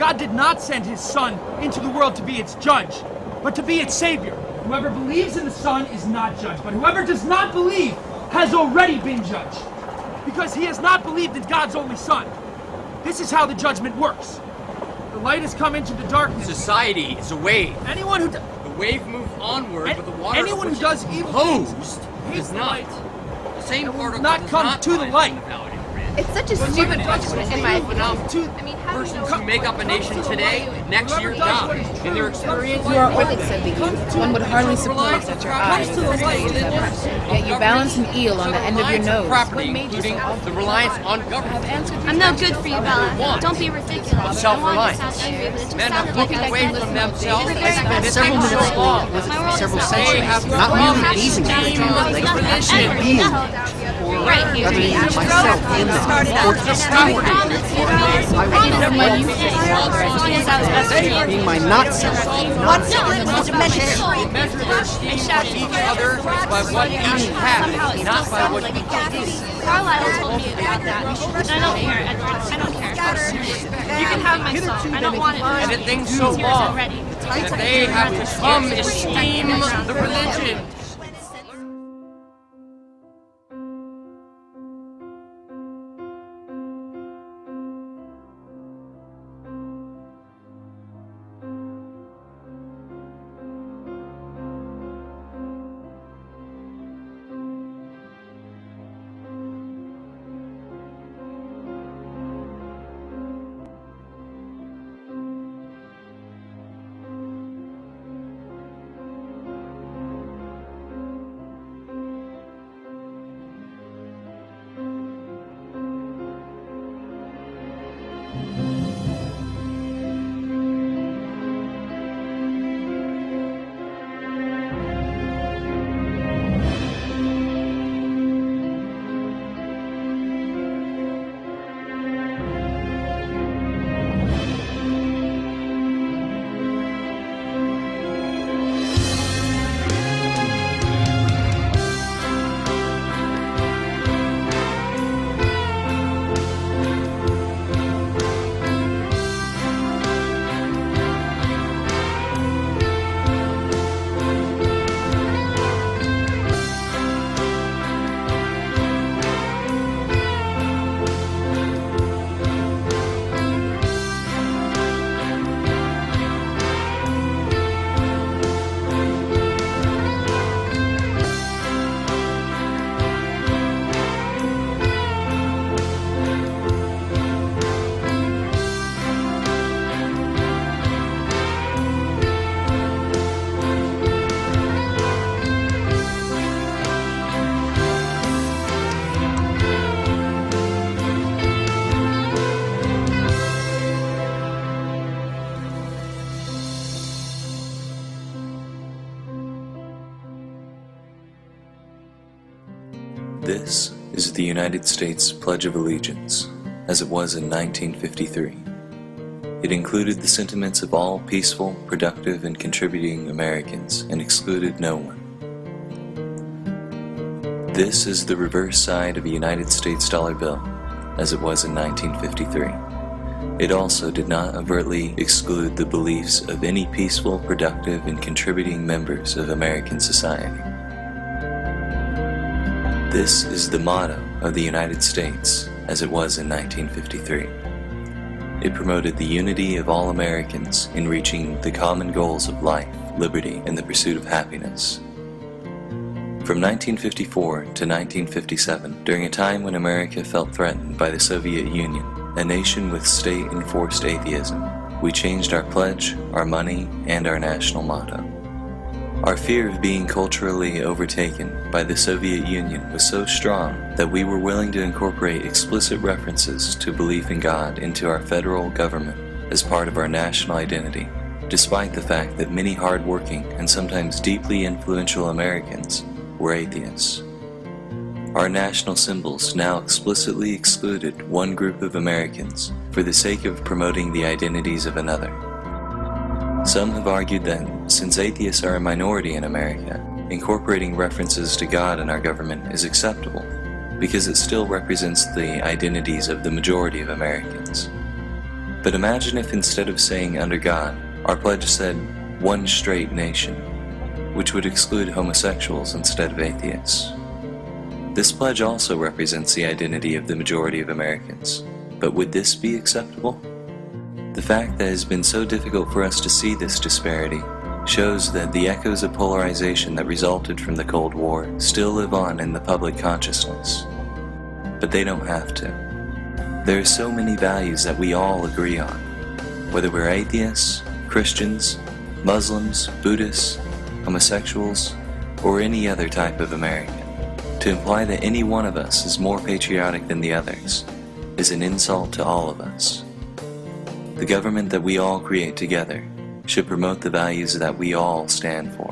God did not send his Son into the world to be its judge, but to be its Savior. Whoever believes in the Son is not judged, but whoever does not believe has already been judged, because he has not believed in God's only Son. This is how the judgment works. The light has come into the darkness. Society is a wave. Anyone who The wave moves onward, but the water anyone who does evil things does not. The same particle not does come not to the rise light. from the valley. It's such a stupid judgment in my opinion. I mean, how do you know Persons who make up a nation today, next year die. In their experience, you are old, said the youth. One would hardly suppose that your eyes have studied that. Yet you balance an eel on the end of your nose. Property, including the reliance on government. I'm no good for you, Bella. Don't be ridiculous. Self-reliance. I want to sound angry, but it just Men have sounded broken like away from themselves. You're very It's Several taken minutes so long. was My world several is centuries, not not merely gazing at Like each other, nothing but ever. being Right here. rather than myself in them, or just I promise you, I did it when you say. being my not self. What? No, They measure their esteem of each other by what each has, not by what each is. Carlisle told me about that. And I don't care, Edward. I don't care. You can have my song. I don't want it. And it things so long that they have become esteem the religion. This is the United States Pledge of Allegiance, as it was in 1953. It included the sentiments of all peaceful, productive, and contributing Americans, and excluded no one. This is the reverse side of a United States dollar bill, as it was in 1953. It also did not overtly exclude the beliefs of any peaceful, productive, and contributing members of American society. This is the motto of the United States, as it was in 1953. It promoted the unity of all Americans in reaching the common goals of life, liberty, and the pursuit of happiness. From 1954 to 1957, during a time when America felt threatened by the Soviet Union, a nation with state-enforced atheism, we changed our pledge, our money, and our national motto. Our fear of being culturally overtaken by the Soviet Union was so strong that we were willing to incorporate explicit references to belief in God into our federal government as part of our national identity, despite the fact that many hard-working and sometimes deeply influential Americans were atheists. Our national symbols now explicitly excluded one group of Americans for the sake of promoting the identities of another. Some have argued that, since atheists are a minority in America, incorporating references to God in our government is acceptable, because it still represents the identities of the majority of Americans. But imagine if instead of saying under God, our pledge said one straight nation, which would exclude homosexuals instead of atheists. This pledge also represents the identity of the majority of Americans, but would this be acceptable? The fact that it has been so difficult for us to see this disparity shows that the echoes of polarization that resulted from the Cold War still live on in the public consciousness. But they don't have to. There are so many values that we all agree on, whether we're atheists, Christians, Muslims, Buddhists, homosexuals, or any other type of American. To imply that any one of us is more patriotic than the others is an insult to all of us. The government that we all create together should promote the values that we all stand for.